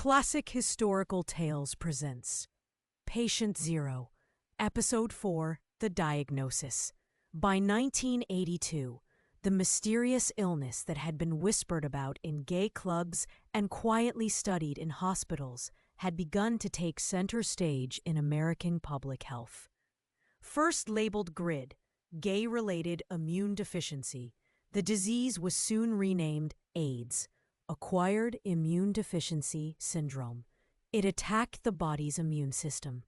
Classic Historical Tales presents Patient Zero, Episode 4, The Diagnosis. By 1982, the mysterious illness that had been whispered about in gay clubs and quietly studied in hospitals had begun to take center stage in American public health. First labeled GRID, gay-related immune deficiency, the disease was soon renamed AIDS, Acquired Immune Deficiency Syndrome. It attacked the body's immune system,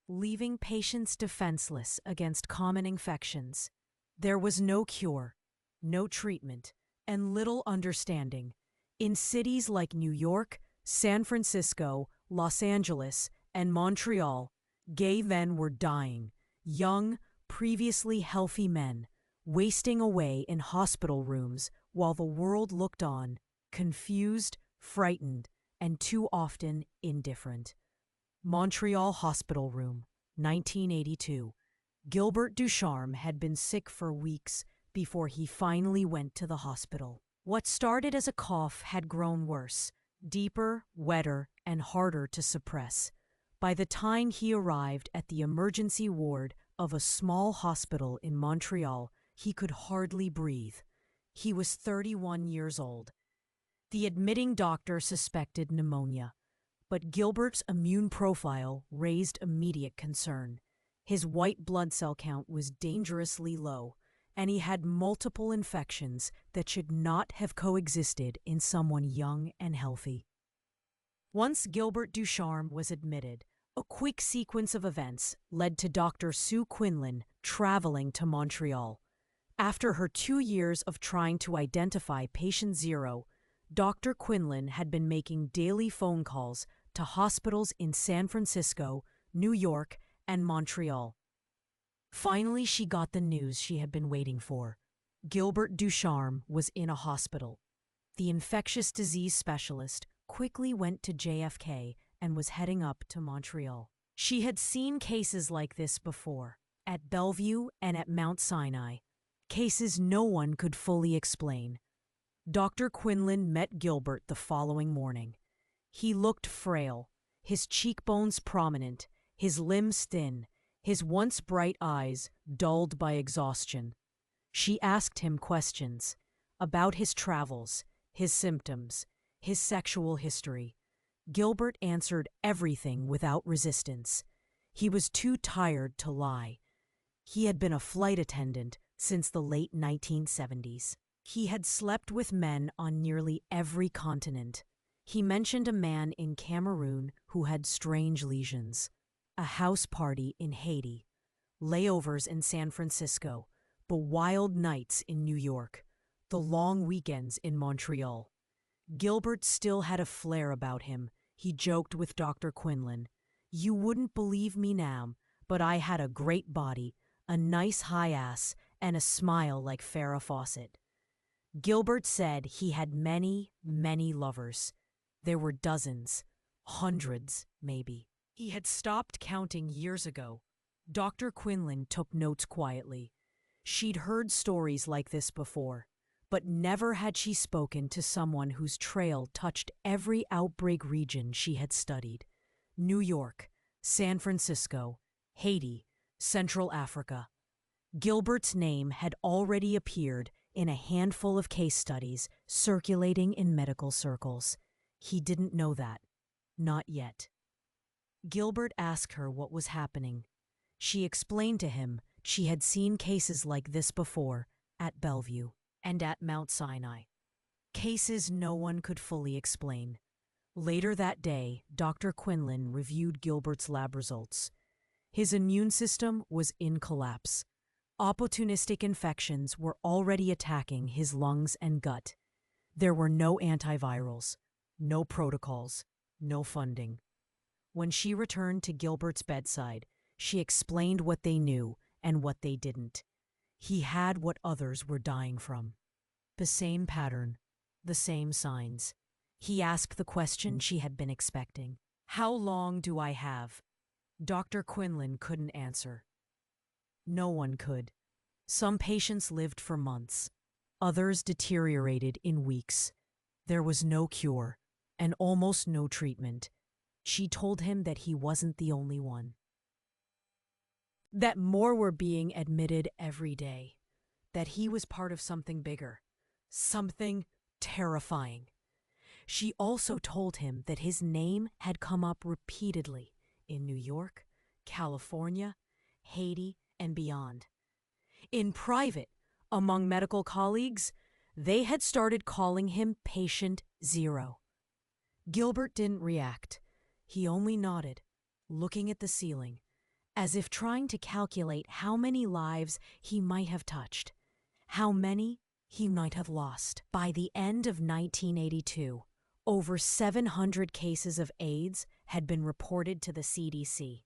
leaving patients defenseless against common infections. There was no cure, no treatment, and little understanding. In cities like New York, San Francisco, Los Angeles, and Montreal, gay men were dying, young, previously healthy men, wasting away in hospital rooms while the world looked on, confused, frightened, and too often indifferent. Montreal Hospital Room, 1982. Gilbert Ducharme had been sick for weeks before he finally went to the hospital. What started as a cough had grown worse, deeper, wetter, and harder to suppress. By the time he arrived at the emergency ward of a small hospital in Montreal, he could hardly breathe. He was 31 years old. The admitting doctor suspected pneumonia, but Gilbert's immune profile raised immediate concern. His white blood cell count was dangerously low, and he had multiple infections that should not have coexisted in someone young and healthy. Once Gilbert Ducharme was admitted, a quick sequence of events led to Dr. Sue Quinlan traveling to Montreal. After her 2 years of trying to identify Patient Zero, Dr. Quinlan had been making daily phone calls to hospitals in San Francisco, New York, and Montreal. Finally, she got the news she had been waiting for. Gilbert Ducharme was in a hospital. The infectious disease specialist quickly went to JFK and was heading up to Montreal. She had seen cases like this before, at Bellevue and at Mount Sinai, cases no one could fully explain. Dr. Quinlan met Gilbert the following morning. He looked frail, his cheekbones prominent, his limbs thin, his once bright eyes dulled by exhaustion. She asked him questions about his travels, his symptoms, his sexual history. Gilbert answered everything without resistance. He was too tired to lie. He had been a flight attendant since the late 1970s. He had slept with men on nearly every continent. He mentioned a man in Cameroon who had strange lesions, a house party in Haiti, layovers in San Francisco, the wild nights in New York, the long weekends in Montreal. Gilbert still had a flair about him. He joked with Dr. Quinlan, "You wouldn't believe me now, but I had a great body, a nice high ass, and a smile like Farrah Fawcett." Gilbert said he had many, many lovers. There were dozens, hundreds, maybe. He had stopped counting years ago. Dr. Quinlan took notes quietly. She'd heard stories like this before, but never had she spoken to someone whose trail touched every outbreak region she had studied. New York, San Francisco, Haiti, Central Africa. Gilbert's name had already appeared in a handful of case studies circulating in medical circles. He didn't know that. Not yet. Gilbert asked her what was happening. She explained to him she had seen cases like this before at Bellevue and at Mount Sinai. Cases no one could fully explain. Later that day, Dr. Quinlan reviewed Gilbert's lab results. His immune system was in collapse. Opportunistic infections were already attacking his lungs and gut. There were no antivirals, no protocols, no funding. When she returned to Gilbert's bedside, she explained what they knew and what they didn't. He had what others were dying from. The same pattern, the same signs. He asked the question she had been expecting. "How long do I have?" Dr. Quinlan couldn't answer. No one could. Some patients lived for months. Others deteriorated in weeks. There was no cure, and almost no treatment. She told him that he wasn't the only one. That more were being admitted every day. That he was part of something bigger. Something terrifying. She also told him that his name had come up repeatedly in New York, California, Haiti, and beyond. In private, among medical colleagues, they had started calling him Patient Zero. Gilbert didn't react. He only nodded, looking at the ceiling, as if trying to calculate how many lives he might have touched, how many he might have lost. By the end of 1982, over 700 cases of AIDS had been reported to the CDC.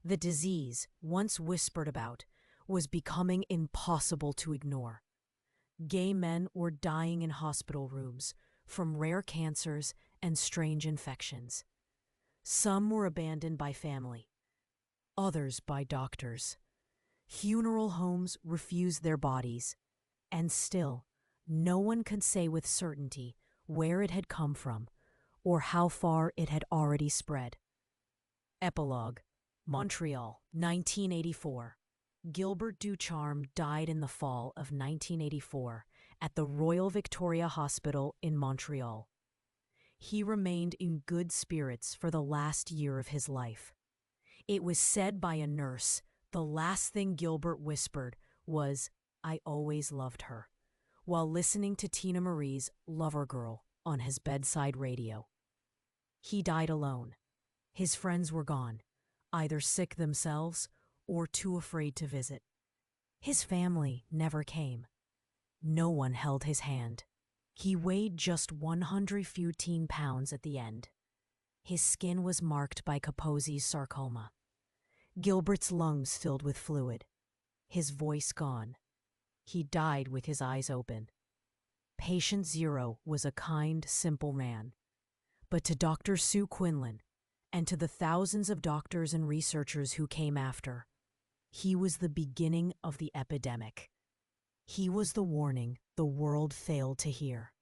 The disease, once whispered about, was becoming impossible to ignore. Gay men were dying in hospital rooms from rare cancers and strange infections. Some were abandoned by family, others by doctors. Funeral homes refused their bodies, and still, no one could say with certainty where it had come from or how far it had already spread. Epilogue: Montreal, 1984. Gilbert Ducharme died in the fall of 1984 at the Royal Victoria Hospital in Montreal. He remained in good spirits for the last year of his life. It was said by a nurse the last thing Gilbert whispered was, "I always loved her," while listening to Tina Marie's Lover Girl on his bedside radio. He died alone. His friends were gone, either sick themselves or too afraid to visit. His family never came. No one held his hand. He weighed just 115 pounds at the end. His skin was marked by Kaposi's sarcoma. Gilbert's lungs filled with fluid. His voice gone. He died with his eyes open. Patient Zero was a kind, simple man. But to Dr. Sue Quinlan, and to the thousands of doctors and researchers who came after, he was the beginning of the epidemic. He was the warning the world failed to hear.